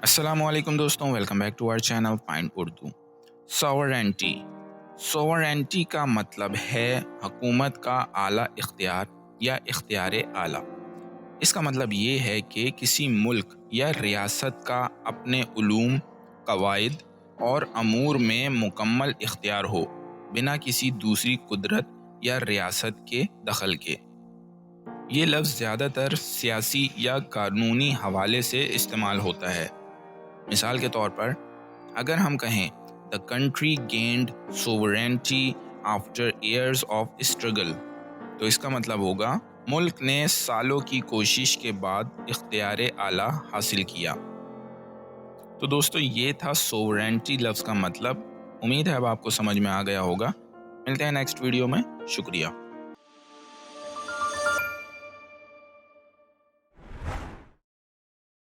السلام علیکم دوستوں، welcome back to our channel point Urdu. Sovereignty sovereignty کا مطلب ہے حکومت کا اعلیٰ اختیار یا اختیار اعلیٰ۔ اس کا مطلب یہ ہے کہ کسی ملک یا ریاست کا اپنے علوم، قواعد اور امور میں مکمل اختیار ہو، بنا کسی دوسری قدرت یا ریاست کے دخل کے۔ یہ لفظ زیادہ تر سیاسی یا قانونی حوالے سے استعمال ہوتا ہے۔ مثال کے طور پر اگر ہم کہیں "The country gained sovereignty after years of struggle" تو اس کا مطلب ہوگا ملک نے سالوں کی کوشش کے بعد اختیار اعلیٰ حاصل کیا۔ تو دوستو، یہ تھا سوورینٹی لفظ کا مطلب۔ امید ہے اب آپ کو سمجھ میں آ گیا ہوگا۔ ملتے ہیں نیکسٹ ویڈیو میں۔ شکریہ۔